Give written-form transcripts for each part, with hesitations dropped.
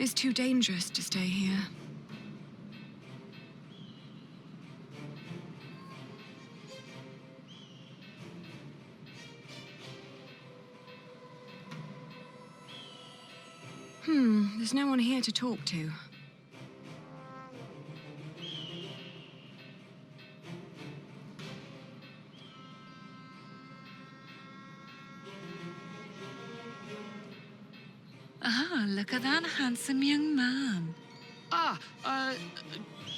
It's too dangerous to stay here. There's no one here to talk to. Ah, look at that handsome young man.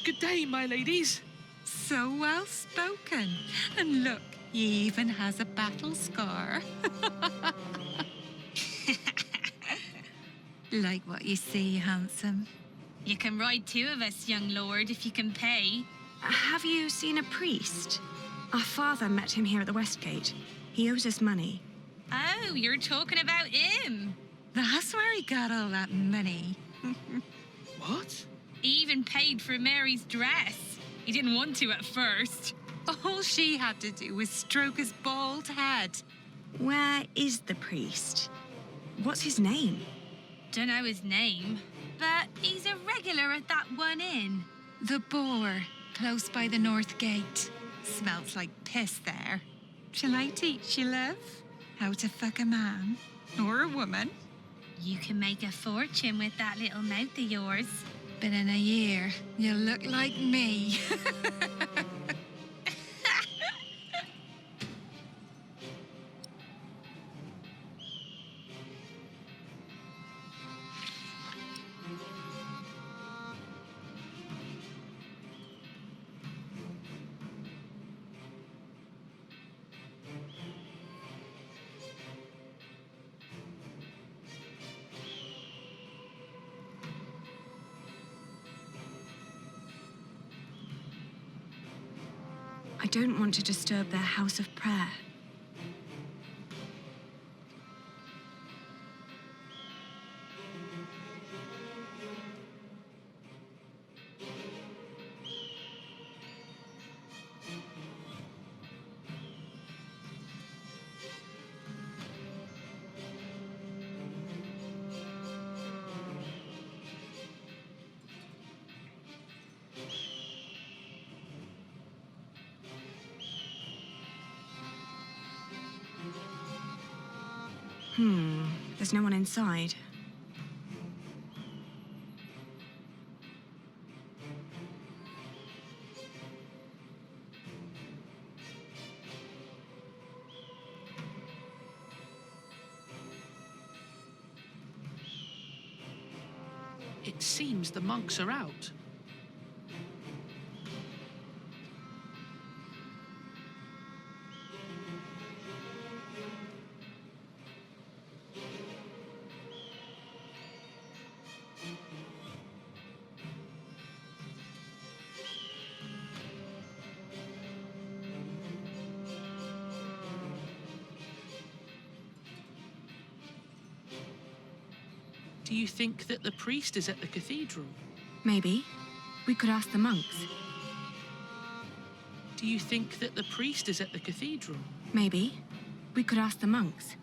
Good day, my ladies. So well spoken. And look, he even has a battle scar. Like what you see, handsome. You can ride two of us, young lord, if you can pay. Have you seen a priest? Our father met him here at the West Gate. He owes us money. Oh, you're talking about him. That's where he got all that money. What? He even paid for Mary's dress. He didn't want to at first. All she had to do was stroke his bald head. Where is the priest? What's his name? Don't know his name, but he's a regular at that one inn. The Boar, close by the North Gate. Smells like piss there. Shall I teach you, love? How to fuck a man or a woman? You can make a fortune with that little mouth of yours. But in a year, you'll look like me. I don't want to disturb their house of prayer. There's no one inside. It seems the monks are out. Do you think that the priest is at the cathedral? Maybe. We could ask the monks. Do you think that the priest is at the cathedral? Maybe. We could ask the monks.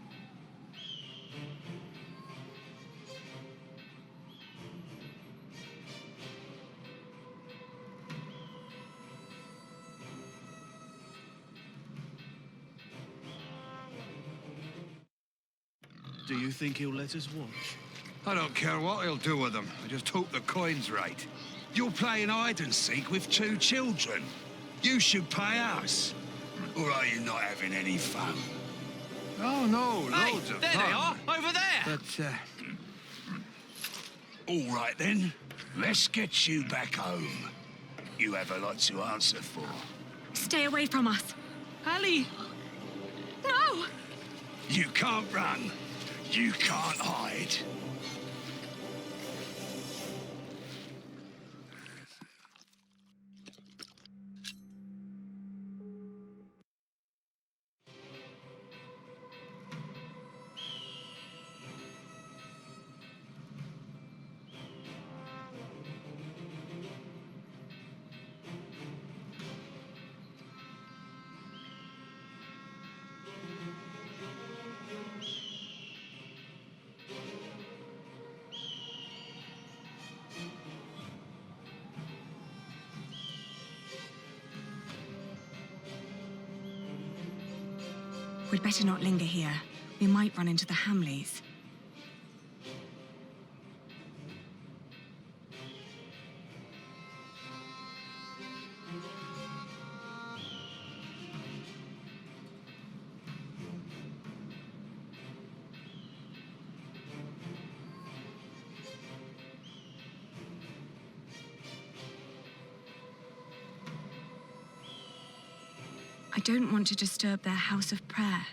Do you think he'll let us watch? I don't care what he'll do with them. I just hope the coin's right. You're playing hide and seek with two children. You should pay us. Or are you not having any fun? Oh, no, Hey, loads of there fun. they are, over there. But, All right, then. Let's get you back home. You have a lot to answer for. Stay away from us. Ali! No! You can't run. You can't hide. We'd better not linger here. We might run into the Hamleys. I don't want to disturb their house of prayer.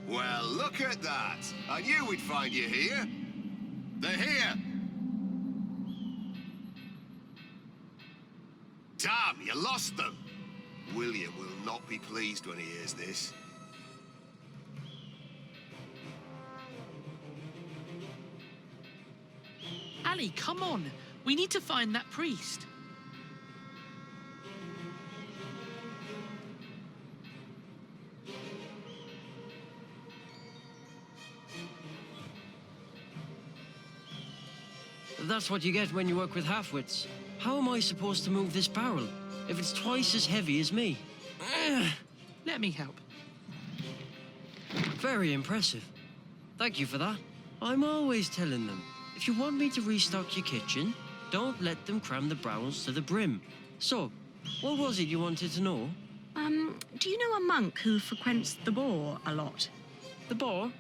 Well, look at that. I knew we'd find you here. They're here. Damn, you lost them. William will not be pleased when he hears this. Ali, come on. We need to find that priest. That's what you get when you work with half-wits. How am I supposed to move this barrel if it's twice as heavy as me? Let me help. Very impressive. Thank you for that. I'm always telling them, if you want me to restock your kitchen, don't let them cram the barrels to the brim. So, what was it you wanted to know? Do you know a monk who frequents the Boar a lot? The Boar?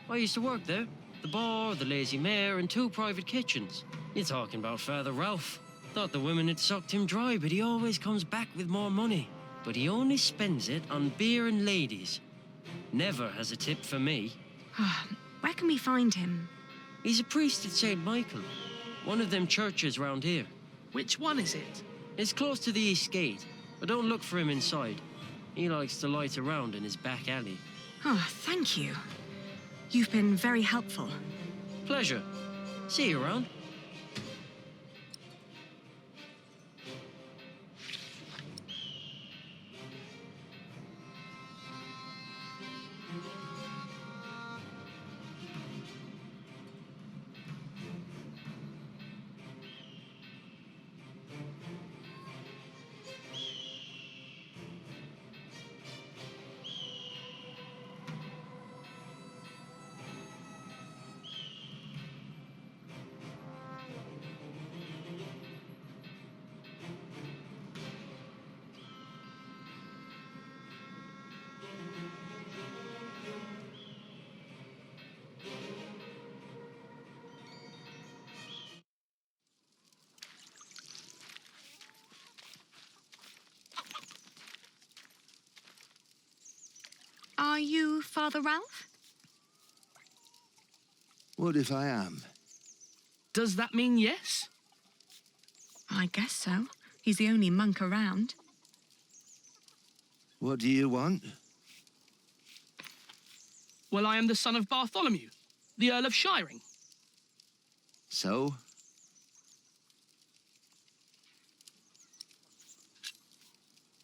I used to work there. The Boar, the Lazy Mare, and 2 private kitchens. You're talking about Father Ralph. Thought the women had sucked him dry, but he always comes back with more money. But he only spends it on beer and ladies. Never has a tip for me. Where can we find him? He's a priest at St. Michael, one of them churches round here. Which one is it? It's close to the East Gate, but don't look for him inside. He likes to light around in his back alley. Oh, thank you. You've been very helpful. Pleasure. See you around. Are you Father Ralph? What if I am? Does that mean yes? I guess so. He's the only monk around. What do you want? Well, I am the son of Bartholomew, the Earl of Shiring. So?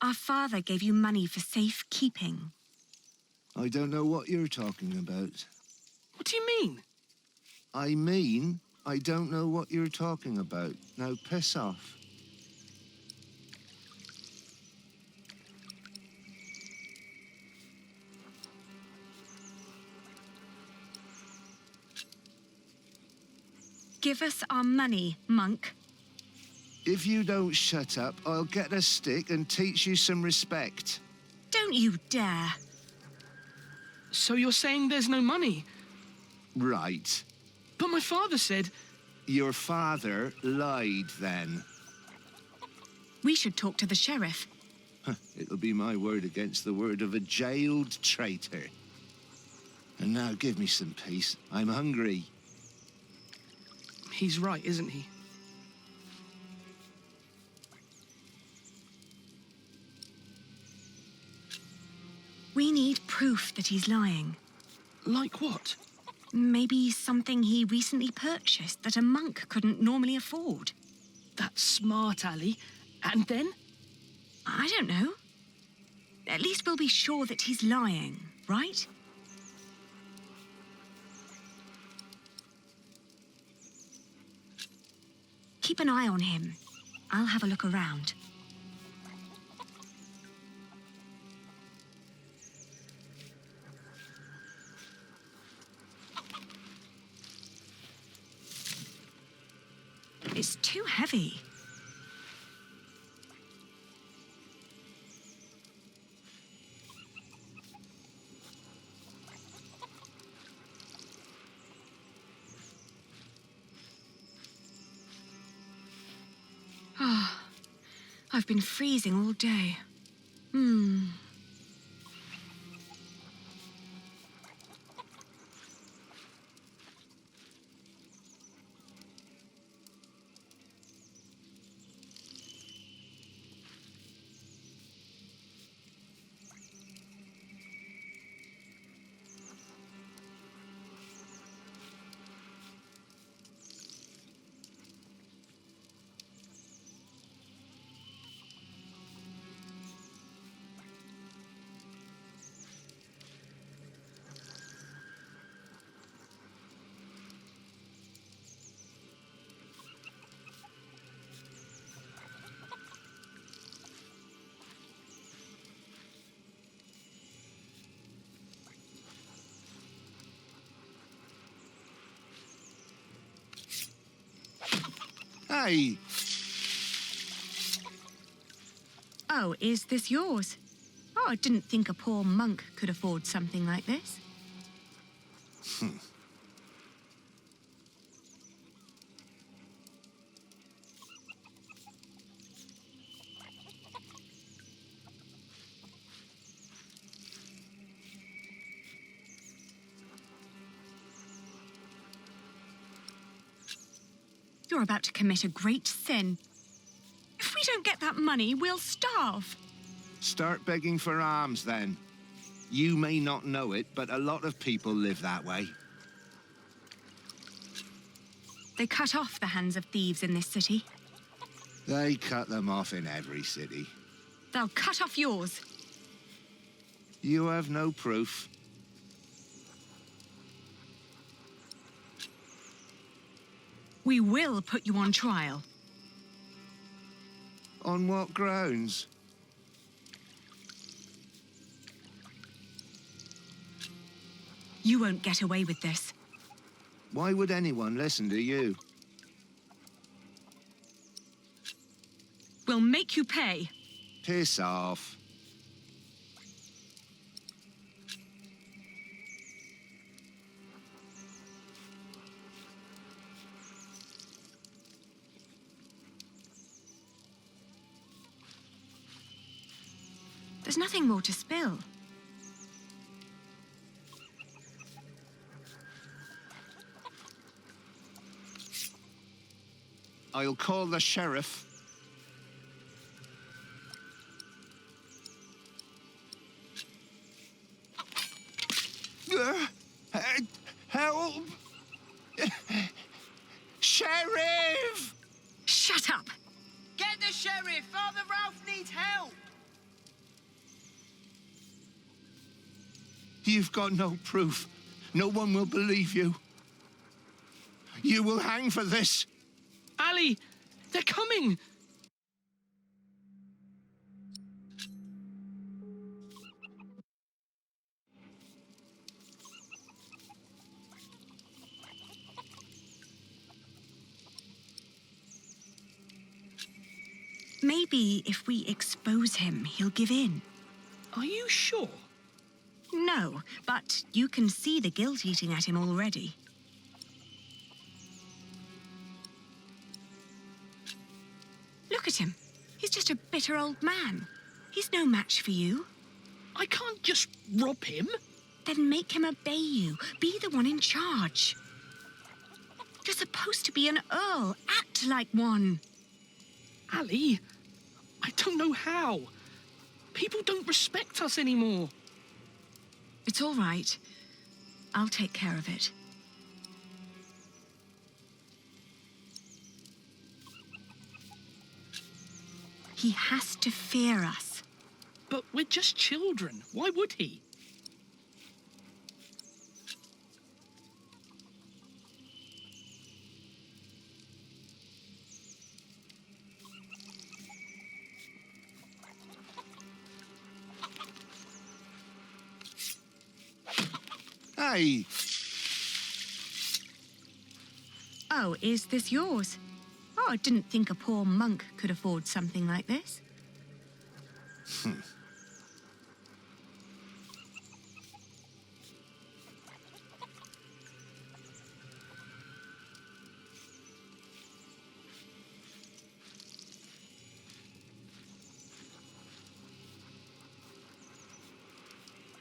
Our father gave you money for safekeeping. I don't know what you're talking about. What do you mean? I mean, I don't know what you're talking about. Now piss off. Give us our money, monk. If you don't shut up, I'll get a stick and teach you some respect. Don't you dare. So you're saying there's no money? Right. But my father said... Your father lied then. We should talk to the sheriff. It'll be my word against the word of a jailed traitor. And now give me some peace. I'm hungry. He's right, isn't he? We need proof that he's lying. Like what? Maybe something he recently purchased that a monk couldn't normally afford. That's smart, Ali. And then? I don't know. At least we'll be sure that he's lying, right? Keep an eye on him. I'll have a look around. It's too heavy. Ah, I've been freezing all day. Hey, Oh, is this yours? Oh, I didn't think a poor monk could afford something like this. You're about to commit a great sin. If we don't get that money, we'll starve. start begging for alms then. You may not know it, but a lot of people live that way. They cut off the hands of thieves in this city. They cut them off in every city. They'll cut off yours. You have no proof. We will put you on trial. On what grounds? You won't get away with this. Why would anyone listen to you? We'll make you pay. Piss off. There's nothing more to spill. I'll call the sheriff. Help! Sheriff! Shut up! Get the sheriff! Father Ralph needs help! You've got no proof. No one will believe you. You will hang for this. Ali, they're coming! Maybe if we expose him, he'll give in. Are you sure? No, but you can see the guilt eating at him already. Look at him. He's just a bitter old man. He's no match for you. I can't just rob him. Then make him obey you. Be the one in charge. You're supposed to be an earl. Act like one. Ali, I don't know how. People don't respect us anymore. It's all right. I'll take care of it. He has to fear us. But we're just children. Why would he? Hey, Oh, is this yours? Oh, I didn't think a poor monk could afford something like this.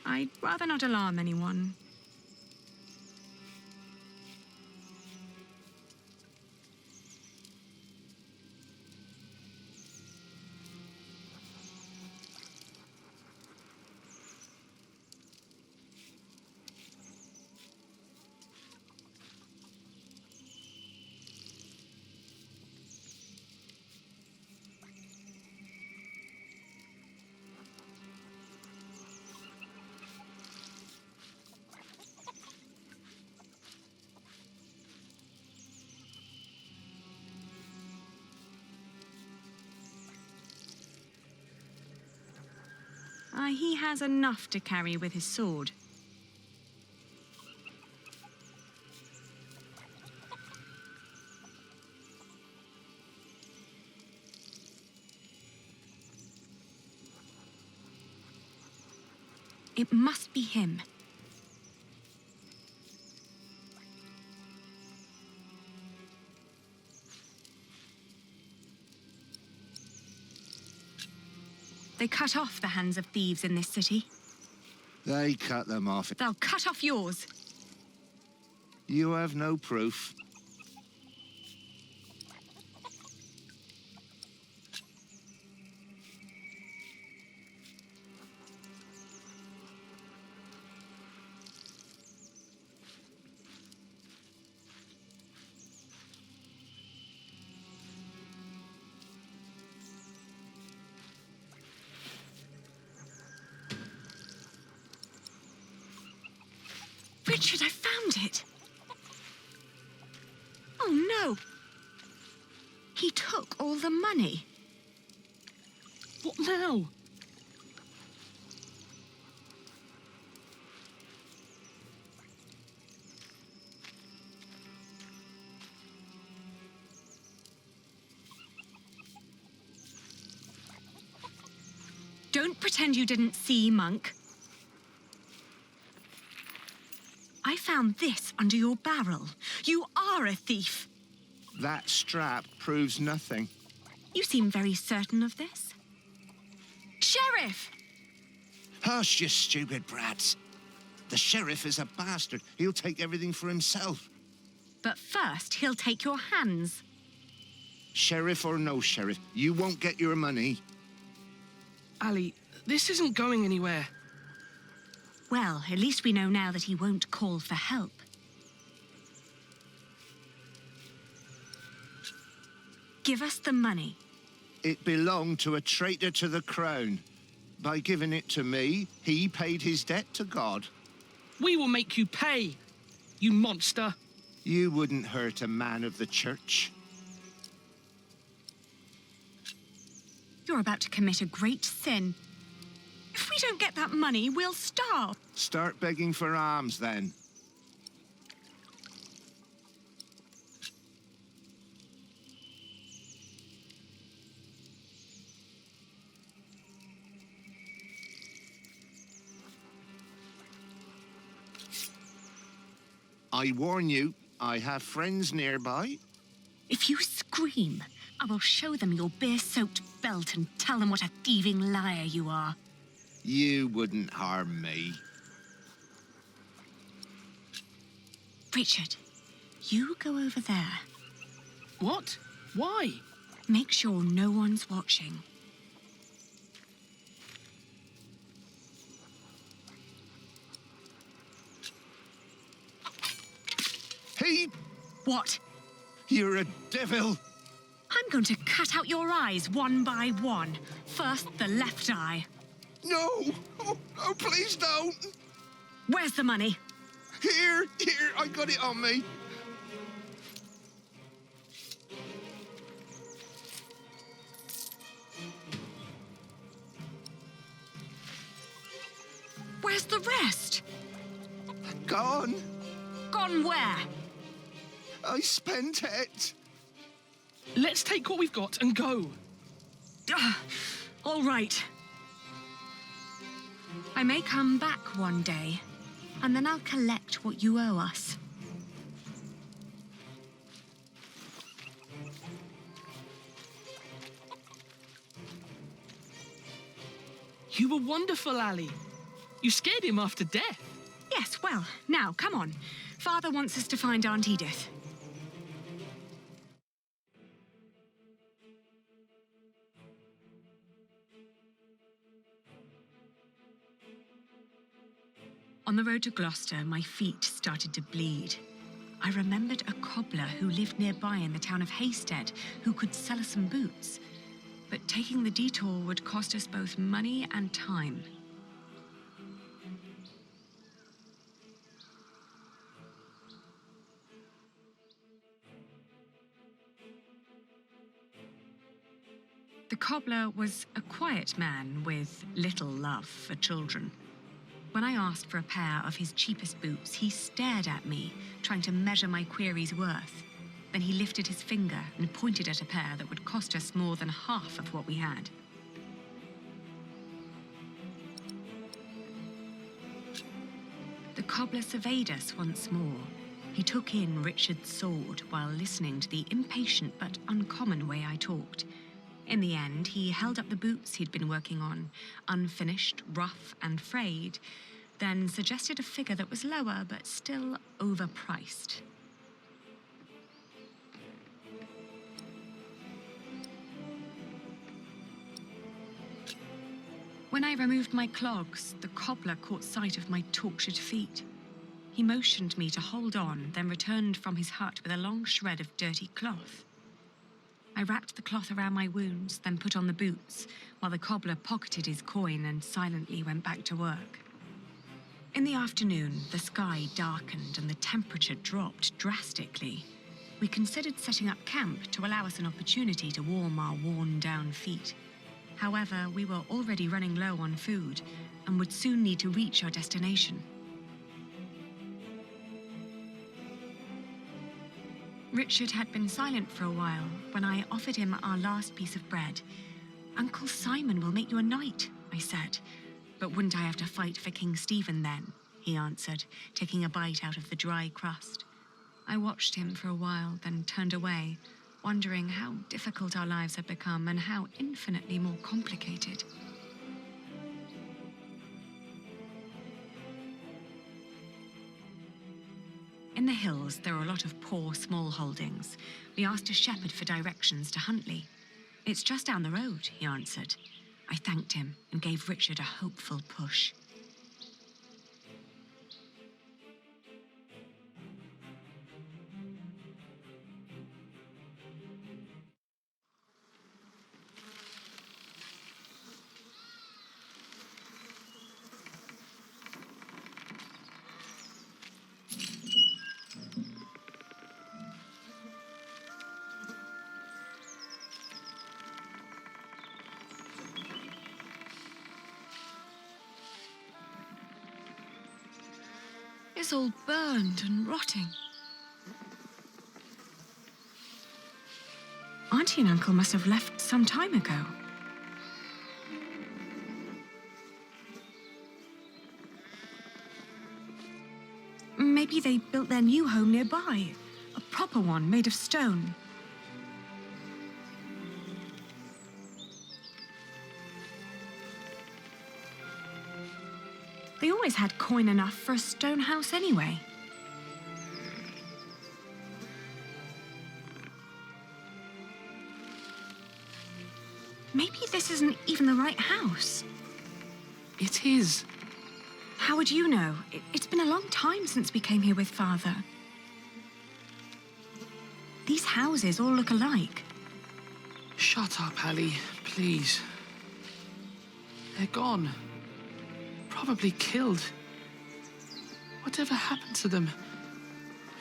I'd rather not alarm anyone. He has enough to carry with his sword. It must be him. They cut off the hands of thieves in this city. they cut them off. They'll cut off yours. You have no proof. Richard, I found it. Oh, no. He took all the money. What now? Don't pretend you didn't see, monk. I found this under your barrel. You are a thief. That strap proves nothing. You seem very certain of this. Sheriff! Hush, you stupid brats. The sheriff is a bastard. He'll take everything for himself. But first, he'll take your hands. Sheriff or no sheriff, you won't get your money. Ali, this isn't going anywhere. Well, at least we know now that he won't call for help. Give us the money. It belonged to a traitor to the crown. By giving it to me, he paid his debt to God. We will make you pay, you monster. You wouldn't hurt a man of the church. You're about to commit a great sin. If we don't get that money, we'll starve. Start begging for alms, then. I warn you, I have friends nearby. If you scream, I will show them your beer-soaked belt and tell them what a thieving liar you are. You wouldn't harm me. Richard, you go over there. What? Why? Make sure no one's watching. Hey, What? you're a devil. I'm I'm going to cut out your eyes one by one. First, the left eye. No! Oh, oh, please don't! Where's the money? Here, I got it on me. Where's the rest? Gone. Gone where? I spent it. Let's take what we've got and go. All right. I may come back one day, and then I'll collect what you owe us. You were wonderful, Ali. You scared him after death. Yes, well, now, come on. Father wants us to find Aunt Edith. On the road to Gloucester, my feet started to bleed. I remembered a cobbler who lived nearby in the town of Hastead who could sell us some boots. But taking the detour would cost us both money and time. The cobbler was a quiet man with little love for children. When I asked for a pair of his cheapest boots, he stared at me, trying to measure my query's worth. Then he lifted his finger and pointed at a pair that would cost us more than half of what we had. The cobbler surveyed us once more. He took in Richard's sword while listening to the impatient but uncommon way I talked. In the end, he held up the boots he'd been working on, unfinished, rough and frayed, then suggested a figure that was lower but still overpriced. When I removed my clogs, the cobbler caught sight of my tortured feet. He motioned me to hold on, then returned from his hut with a long shred of dirty cloth. I wrapped the cloth around my wounds, then put on the boots, while the cobbler pocketed his coin and silently went back to work. In the afternoon, the sky darkened and the temperature dropped drastically. We considered setting up camp to allow us an opportunity to warm our worn-down feet. However, we were already running low on food and would soon need to reach our destination. Richard had been silent for a while when I offered him our last piece of bread. "Uncle Simon will make you a knight," I said. "But wouldn't I have to fight for King Stephen then?" he answered, taking a bite out of the dry crust. I watched him for a while, then turned away, wondering how difficult our lives had become and how infinitely more complicated. In the hills, there are a lot of poor, small holdings. We asked a shepherd for directions to Huntley. "It's just down the road," he answered. I thanked him and gave Richard a hopeful push. It's all burned and rotting. Auntie and Uncle must have left some time ago. Maybe they built their new home nearby. A proper one made of stone. They always had coin enough for a stone house anyway. Maybe this isn't even the right house. It is. How would you know? It's been a long time since we came here with Father. These houses all look alike. Shut up, Ali, please. They're gone. Probably killed. Whatever happened to them?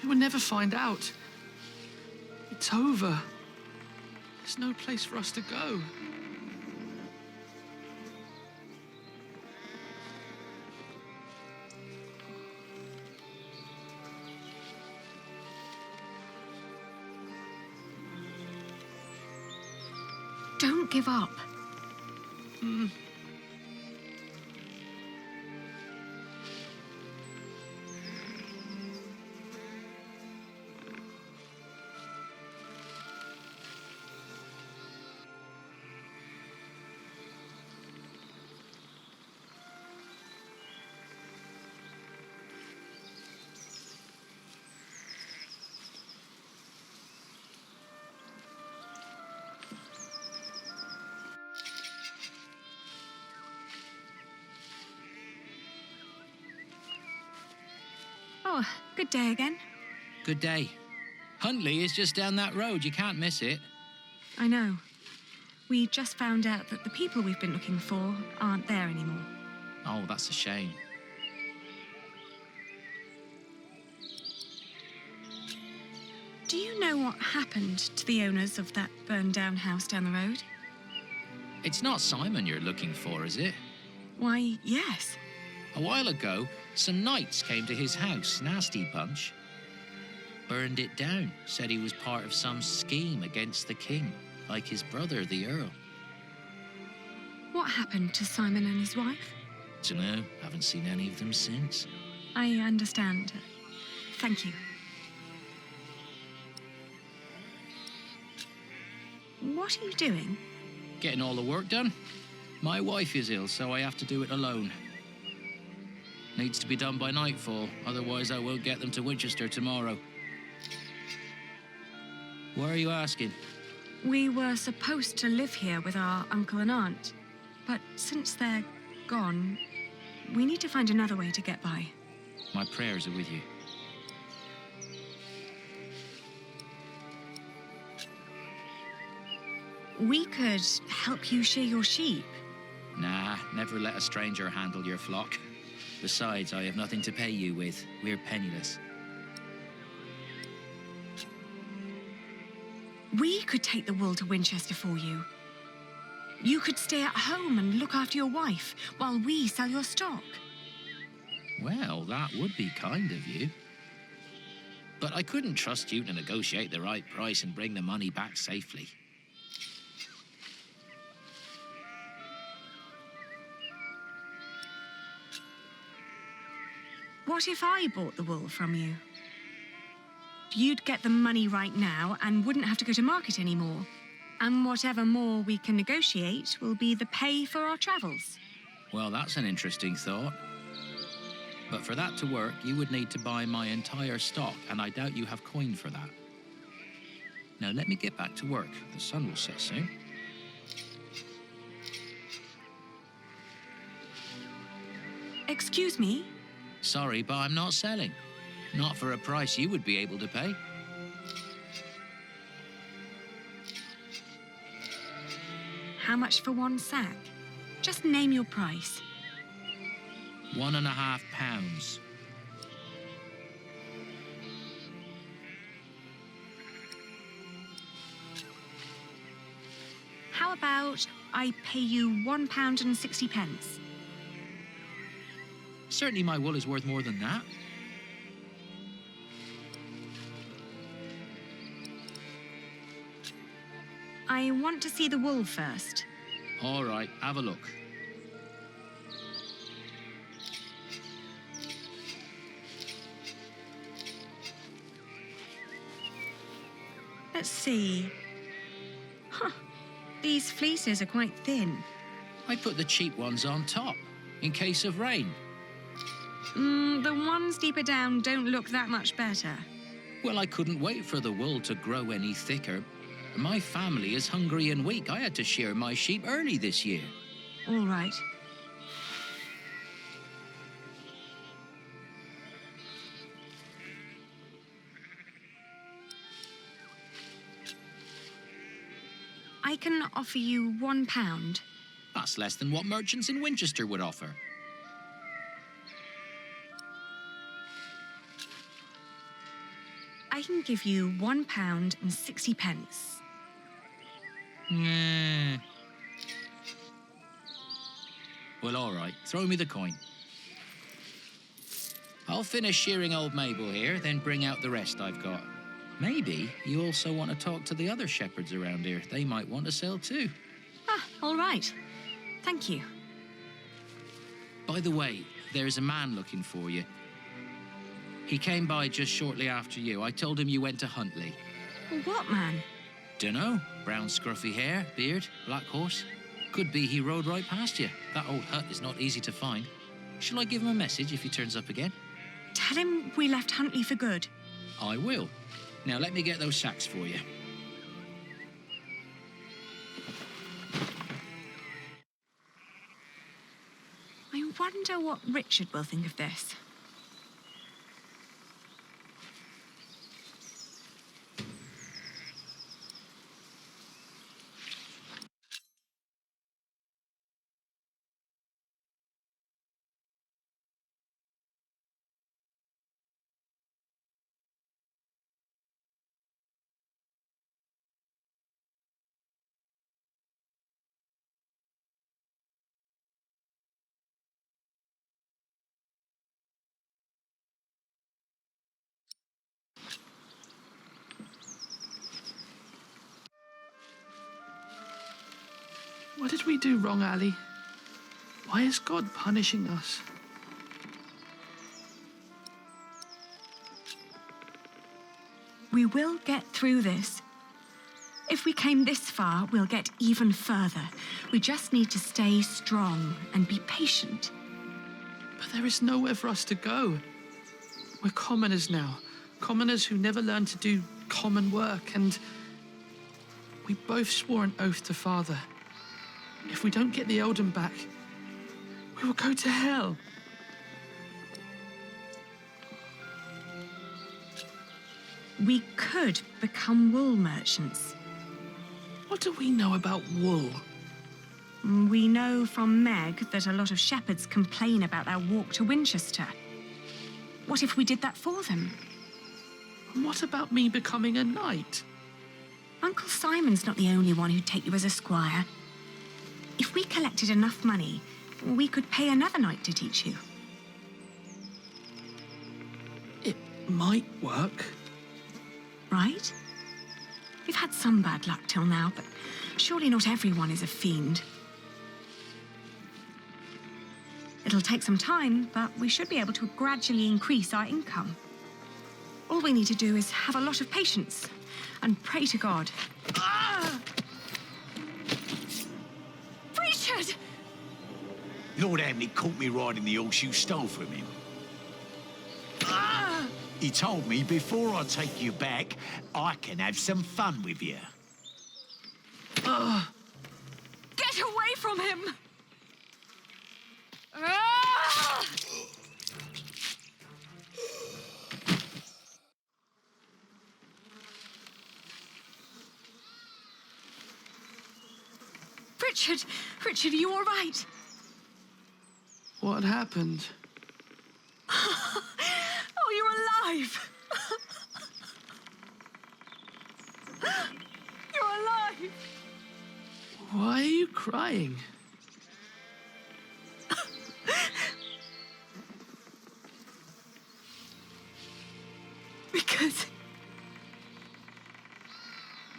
We will never find out. It's over. There's no place for us to go. Don't give up. Oh, good day again. Good day. Huntley is just down that road. You can't miss it. I know. We just found out that the people we've been looking for aren't there anymore. Oh, that's a shame. Do you know what happened to the owners of that burned-down house down the road? It's not Simon you're looking for, is it? Why, yes. A while ago, some knights came to his house, nasty bunch. Burned it down, said he was part of some scheme against the king, like his brother, the Earl. What happened to Simon and his wife? Dunno, haven't seen any of them since. I understand. Thank you. What are you doing? Getting all the work done. My wife is ill, so I have to do it alone. Needs to be done by nightfall, otherwise I won't get them to Winchester tomorrow. Why are you asking? We were supposed to live here with our uncle and aunt, but since they're gone, we need to find another way to get by. My prayers are with you. We could help you shear your sheep. Nah, never let a stranger handle your flock. Besides, I have nothing to pay you with. We're penniless. We could take the wool to Winchester for you. You could stay at home and look after your wife while we sell your stock. Well, that would be kind of you. But I couldn't trust you to negotiate the right price and bring the money back safely. What if I bought the wool from you? You'd get the money right now and wouldn't have to go to market anymore. And whatever more we can negotiate will be the pay for our travels. Well, that's an interesting thought. But for that to work, you would need to buy my entire stock, and I doubt you have coin for that. Now, let me get back to work. The sun will set soon. Excuse me? Sorry, but I'm not selling. Not for a price you would be able to pay. How much for one sack? Just name your price. £1.50. How about I pay you £1.60? Certainly my wool is worth more than that. I want to see the wool first. All right, have a look. Let's see. Huh. These fleeces are quite thin. I put the cheap ones on top, in case of rain. The ones deeper down don't look that much better. Well, I couldn't wait for the wool to grow any thicker. My family is hungry and weak. I had to shear my sheep early this year. All right. I can offer you £1. That's less than what merchants in Winchester would offer. I can give you £1.60. Yeah. Well, all right. Throw me the coin. I'll finish shearing old Mabel here, then bring out the rest I've got. Maybe you also want to talk to the other shepherds around here. They might want to sell too. Ah, all right. Thank you. By the way, there's a man looking for you. He came by just shortly after you. I told him you went to Huntley. What man? Dunno. Brown scruffy hair, beard, black horse. Could be he rode right past you. That old hut is not easy to find. Shall I give him a message if he turns up again? Tell him we left Huntley for good. I will. Now let me get those sacks for you. I wonder what Richard will think of this. What did we do wrong, Ali? Why is God punishing us? We will get through this. If we came this far, we'll get even further. We just need to stay strong and be patient. But there is nowhere for us to go. We're commoners now. Commoners who never learned to do common work, and we both swore an oath to Father. If we don't get the Eldon back, we will go to hell. We could become wool merchants. What do we know about wool? We know from Meg that a lot of shepherds complain about their walk to Winchester. What if we did that for them? And what about me becoming a knight? Uncle Simon's not the only one who'd take you as a squire. If we collected enough money, we could pay another knight to teach you. It might work. Right? We've had some bad luck till now, but surely not everyone is a fiend. It'll take some time, but we should be able to gradually increase our income. All we need to do is have a lot of patience and pray to God. Ah! Richard! Lord Hamley caught me riding the horse you stole from him. Ah! He told me before I take you back, I can have some fun with you. Get away from him! Ah! Richard, are you all right? What happened? Oh, you're alive! You're alive! Why are you crying?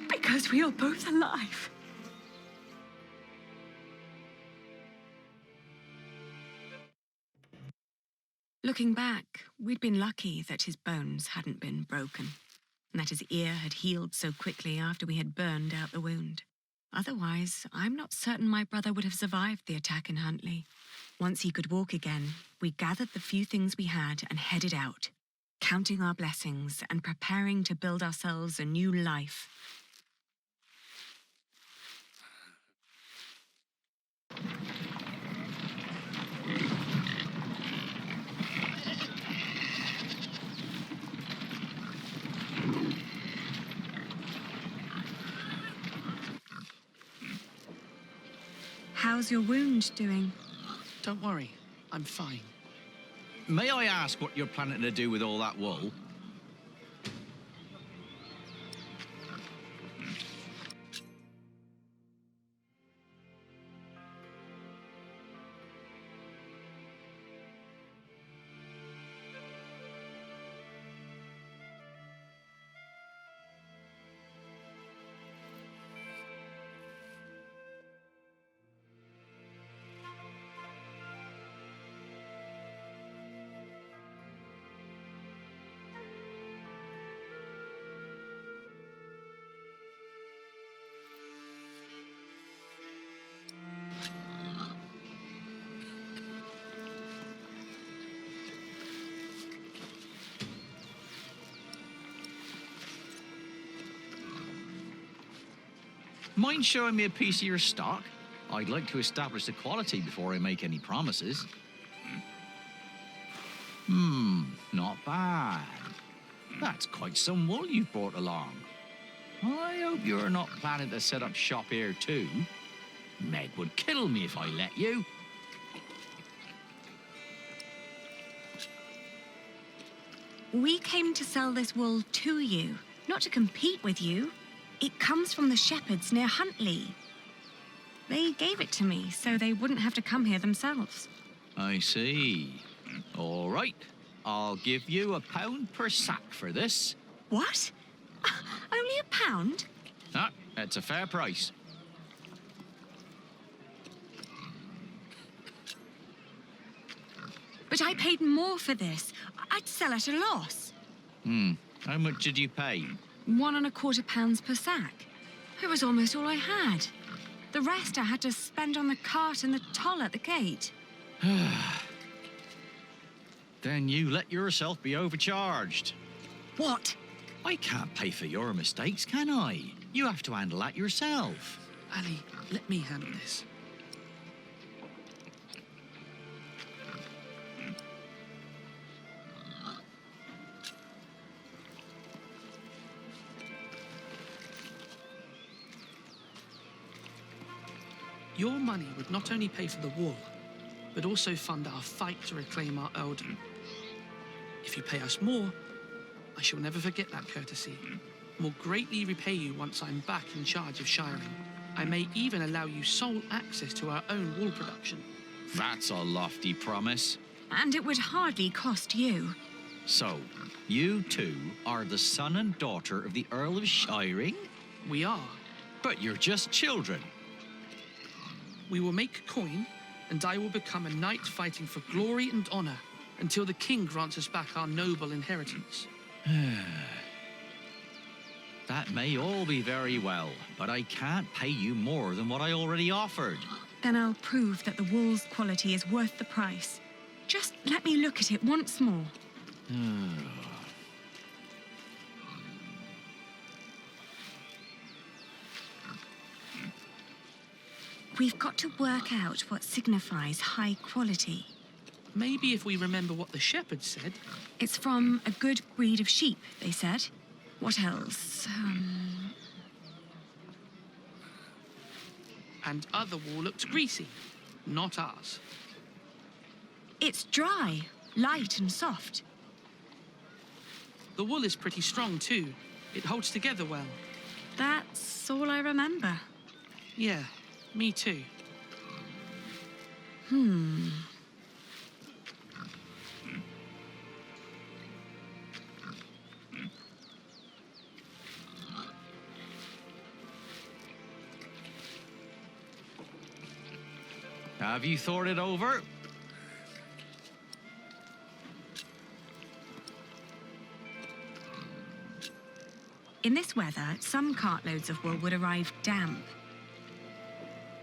Because we are both alive. Looking back, we'd been lucky that his bones hadn't been broken, and that his ear had healed so quickly after we had burned out the wound. Otherwise, I'm not certain my brother would have survived the attack in Huntley. Once he could walk again, we gathered the few things we had and headed out, counting our blessings and preparing to build ourselves a new life. How's your wound doing? Don't worry, I'm fine. May I ask what you're planning to do with all that wool? Mind showing me a piece of your stock? I'd like to establish the quality before I make any promises. Not bad. That's quite some wool you've brought along. I hope you're not planning to set up shop here too. Meg would kill me if I let you. We came to sell this wool to you, not to compete with you. It comes from the shepherds near Huntley. They gave it to me so they wouldn't have to come here themselves. I see. All right. I'll give you £1 per sack for this. What? Only £1? Ah, that's a fair price. But I paid more for this. I'd sell at a loss. How much did you pay? £1.25 per sack. It was almost all I had. The rest I had to spend on the cart and the toll at the gate. Then you let yourself be overcharged. What? I can't pay for your mistakes, can I? You have to handle that yourself. Ali, let me handle this. Your money would not only pay for the wool, but also fund our fight to reclaim our earldom. If you pay us more, I shall never forget that courtesy, and will greatly repay you once I'm back in charge of shiring. I may even allow you sole access to our own wool production. That's a lofty promise. And it would hardly cost you. So, you two are the son and daughter of the Earl of Shiring? We are. But you're just children. We will make coin, and I will become a knight fighting for glory and honor until the king grants us back our noble inheritance. That may all be very well, but I can't pay you more than what I already offered. Then I'll prove that the wool's quality is worth the price. Just let me look at it once more. We've got to work out what signifies high quality. Maybe if we remember what the shepherds said. It's from a good breed of sheep, they said. What else? And other wool looks greasy. Not ours. It's dry, light and soft. The wool is pretty strong too. It holds together well. That's all I remember. Yeah, me too. Have you thought it over? In this weather, some cartloads of wool would arrive damp.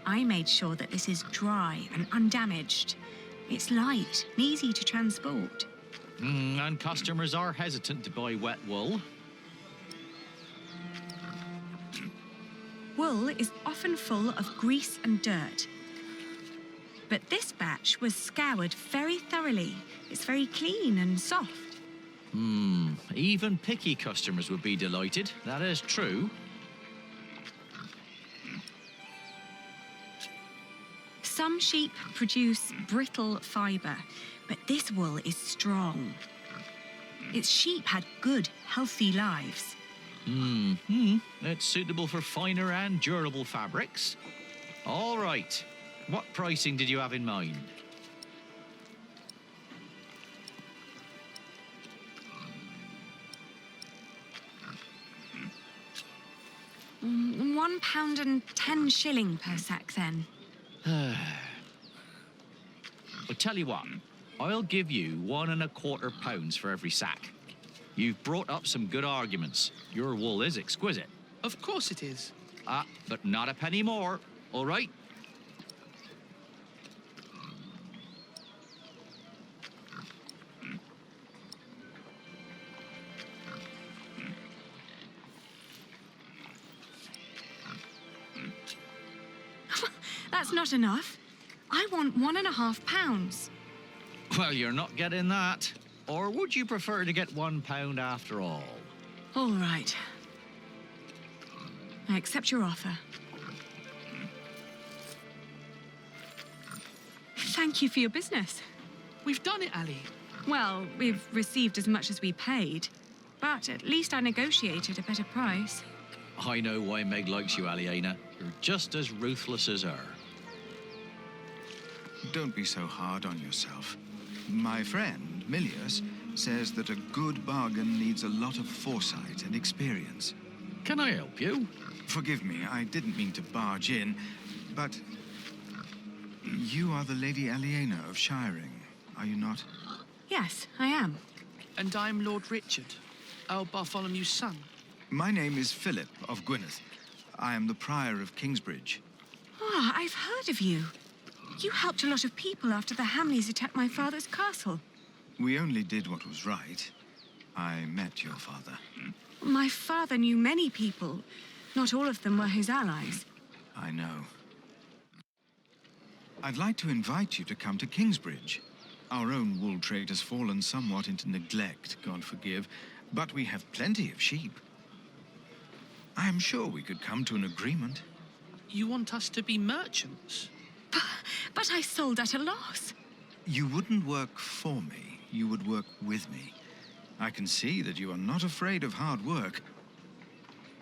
I made sure that this is dry and undamaged. It's light and easy to transport. And customers are hesitant to buy wet wool. Wool is often full of grease and dirt. But this batch was scoured very thoroughly. It's very clean and soft. Even picky customers would be delighted. That is true. Some sheep produce brittle fibre, but this wool is strong. Its sheep had good, healthy lives. It's suitable for finer and durable fabrics. All right. What pricing did you have in mind? £1.10 per sack, then. I'll tell you what. I'll give you £1.25 for every sack. You've brought up some good arguments. Your wool is exquisite. Of course it is. But not a penny more. All right? That's not enough. I want £1.50. Well, you're not getting that. Or would you prefer to get £1 after all? All right. I accept your offer. Thank you for your business. We've done it, Ali. Well, we've received as much as we paid, but at least I negotiated a better price. I know why Meg likes you, Aliena. You're just as ruthless as her. Don't be so hard on yourself. My friend, Milius, says that a good bargain needs a lot of foresight and experience. Can I help you? Forgive me, I didn't mean to barge in, but you are the Lady Aliena of Shiring, are you not? Yes, I am. And I'm Lord Richard, Earl Bartholomew's son. My name is Philip of Gwynedd. I am the Prior of Kingsbridge. Ah, I've heard of you. You helped a lot of people after the Hamleys attacked my father's castle. We only did what was right. I met your father. My father knew many people. Not all of them were his allies. I know. I'd like to invite you to come to Kingsbridge. Our own wool trade has fallen somewhat into neglect, God forgive, but we have plenty of sheep. I am sure we could come to an agreement. You want us to be merchants? But I sold at a loss. You wouldn't work for me. You would work with me. I can see that you are not afraid of hard work.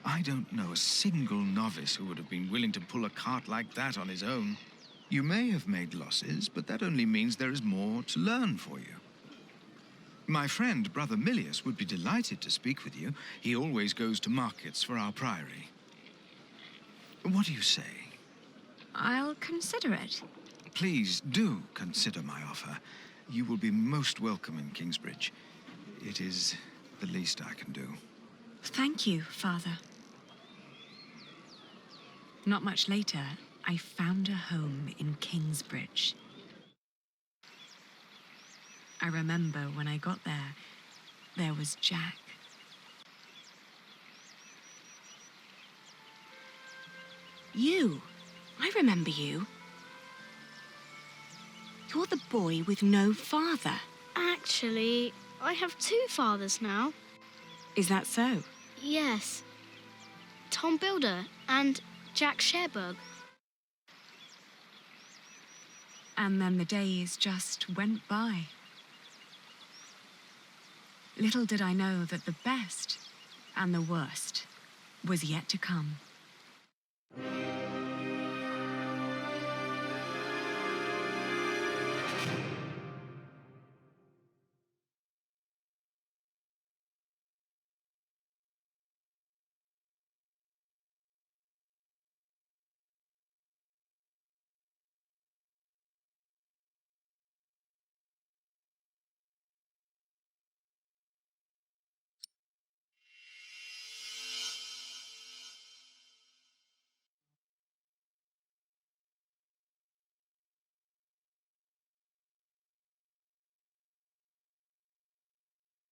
I don't know a single novice who would have been willing to pull a cart like that on his own. You may have made losses, but that only means there is more to learn for you. My friend, Brother Milius, would be delighted to speak with you. He always goes to markets for our priory. What do you say? I'll consider it. Please do consider my offer. You will be most welcome in Kingsbridge. It is the least I can do. Thank you, Father. Not much later, I found a home in Kingsbridge. I remember when I got there, there was Jack. You. I remember you. You're the boy with no father. Actually, I have two fathers now. Is that so? Yes. Tom Builder and Jack Sherbug. And then the days just went by. Little did I know that the best and the worst was yet to come.